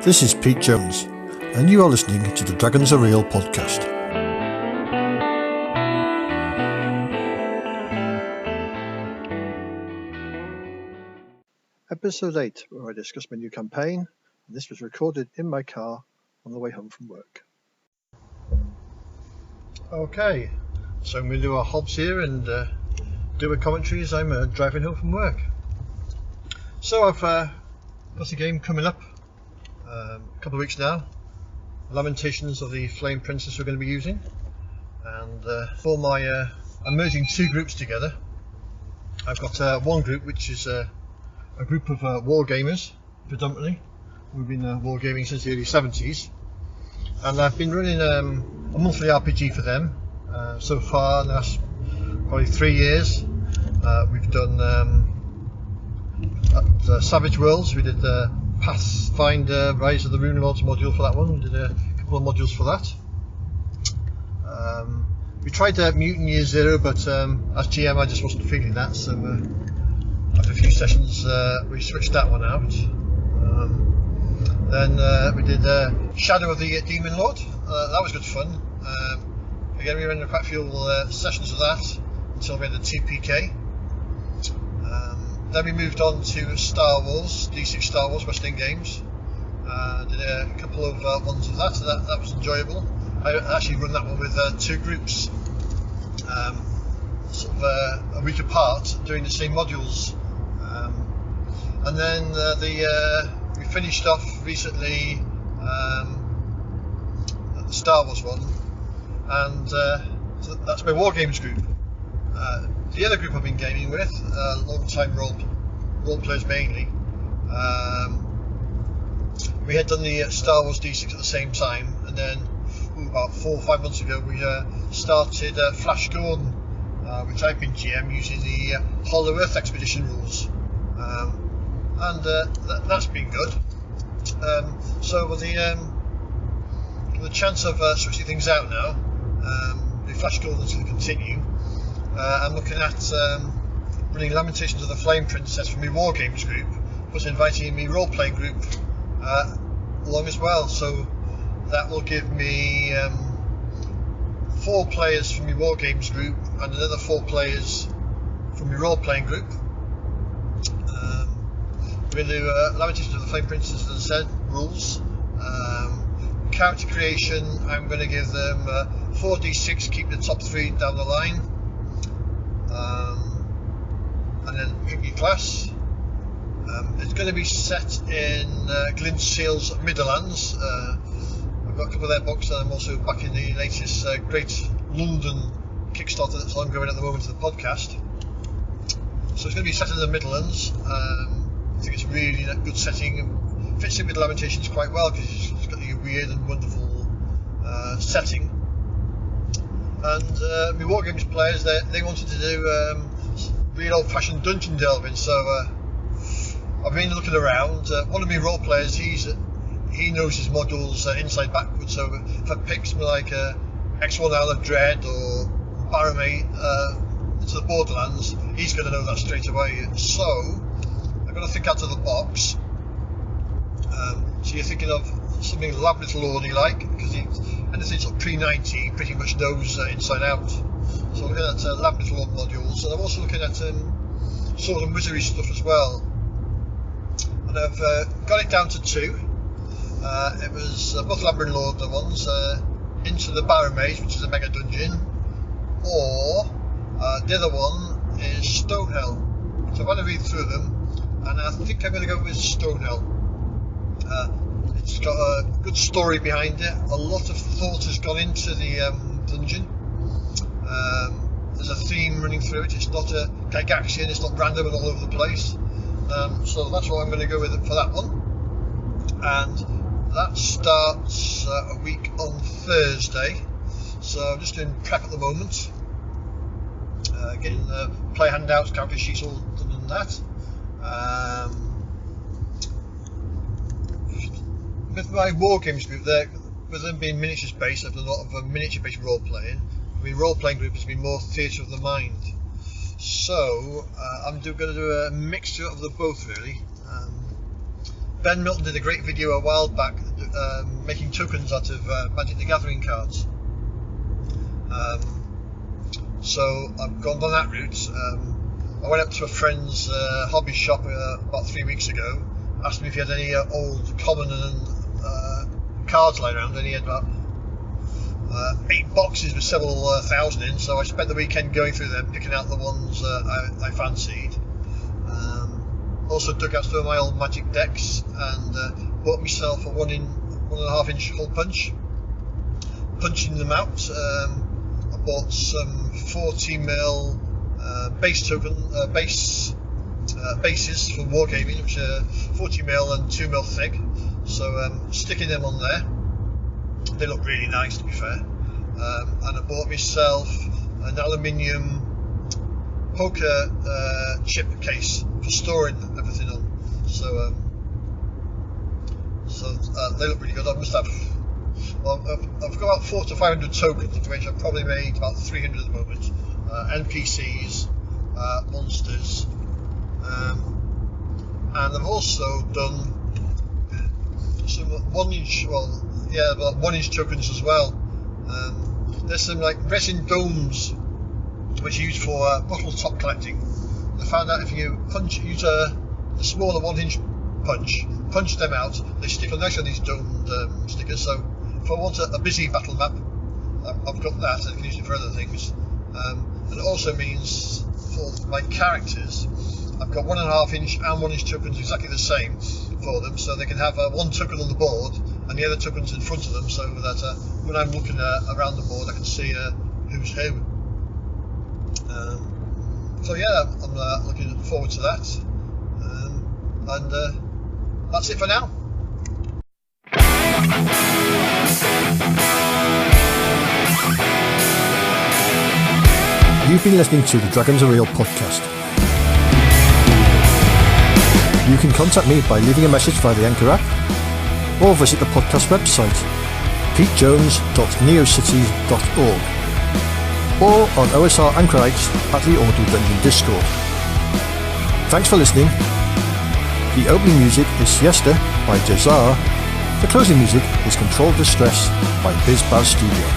This is Pete Jones, and you are listening to the Dragons Are Real podcast. Episode 8, where I discuss my new campaign, and this was recorded in my car on the way home from work. Okay, so I'm going to do our hobs here and do a commentary as I'm driving home from work. So I've got a game coming up, a couple of weeks now, Lamentations of the Flame Princess we're going to be using, and for my I'm merging two groups together. I've got one group which is a group of war gamers predominantly. We've been wargaming since the early 70s, and I've been running a monthly RPG for them so far in the last probably 3 years. We've done Savage Worlds, we did Pathfinder Rise of the Rune Lords module for that one. We did a couple of modules for that. We tried Mutant Year Zero, but as GM I just wasn't feeling that, so after a few sessions we switched that one out. Then we did Shadow of the Demon Lord. That was good fun. Again, we ran quite a few sessions of that until we had the TPK. Then we moved on to Star Wars, D6 Star Wars West End Games. Did a couple of ones of that, so that was enjoyable. I actually run that one with two groups, sort of a week apart, doing the same modules. And then we finished off recently the Star Wars one, and so that's my War Games group. The other group I've been gaming with, long-time role players mainly, we had done the Star Wars D6 at the same time, and then about 4 or 5 months ago we started Flash Gordon, which I've been GM using the Hollow Earth Expedition rules, and that's been good. So with the chance of switching things out now, the Flash Gordon's going to continue. I'm looking at running Lamentations of the Flame Princess for my War Games group, plus inviting my role-playing group along as well. So that will give me 4 players from my War Games group and another 4 players from my role-playing group. We're going to do Lamentations of the Flame Princess, as I said, rules. Character creation, I'm going to give them 4d6, keep the top 3 down the line. And then pick your class. It's going to be set in Glynne Seal's Midderlands. I've got a couple of their books, and I'm also back in the latest Great London Kickstarter that's ongoing at the moment of the podcast. So it's going to be set in the Midlands. I think it's really a good setting. It fits in with Lamentations quite well because it's got a weird and wonderful setting. And my Wargames players, they wanted to do real old-fashioned dungeon delving, so I've been looking around. One of my role players, he knows his modules inside backwards, so if I pick something like X1 Isle of Dread or Baramate into the Borderlands, he's going to know that straight away. So I've got to think out of the box. So you're thinking of something Labyrinth Lordy like, because anything sort of pre-90 pretty much knows inside out. So I'm looking at Labyrinth Lord modules, and I'm also looking at Sword and Wizardry stuff as well. And I've got it down to 2. It was both Labyrinth Lord ones, Into the Baramate, which is a mega dungeon, or the other one is Stonehell. So I've had a read through them, and I think I'm going to go with Stonehell. It's got a good story behind it. A lot of thought has gone into the dungeon. There's a theme running through it. It's not a Gygaxian, it's not random and all over the place. So that's what I'm going to go with for that one. And that starts a week on Thursday. So I'm just doing prep at the moment. Getting the play handouts, character sheets all done and that. With my War Games group, with them being miniatures based, I've done a lot of miniature based role playing. My role playing group has been more theatre of the mind. So I'm going to do a mixture of the both really. Ben Milton did a great video a while back making tokens out of Magic the Gathering cards. So I've gone down that route. I went up to a friend's hobby shop about 3 weeks ago, asked him if he had any old common and cards lying around, and he had about 8 boxes with several thousand in, so I spent the weekend going through them, picking out the ones I fancied. Also dug out some of my old Magic decks and bought myself a 1.5 inch hole punch, punching them out. I bought some 40mm base bases for wargaming, which are 40mm and 2mm thick, so sticking them on there. They look really nice, to be fair. And I bought myself an aluminium poker chip case for storing everything on. So they look really good. I must have. Well, I've got about 400 to 500 tokens, of which I've probably made about 300 at the moment. NPCs, monsters, and I've also done some 1 inch. About 1 inch tokens as well. There's some like resin domes which are used for bottle top collecting. I found out if you use a smaller 1 inch punch them out, they stick on nice on these domed stickers. So if I want a busy battle map, I've got that, and I can use it for other things. And it also means for my characters, I've got 1.5 inch and 1 inch tokens exactly the same for them, so they can have one token on the board and the other tokens in front of them, so that when I'm looking around the board, I can see who's who. So yeah, I'm looking forward to that, and that's it for now. You've been listening to the Dragons Are Real podcast. You can contact me by leaving a message via the Anchor app, or visit the podcast website, petejones.neocity.org, or on OSR Anchorites at the Audio Dungeon Discord. Thanks for listening. The opening music is Siesta by Jazar. The closing music is Controlled Distress by BizBaz Studio.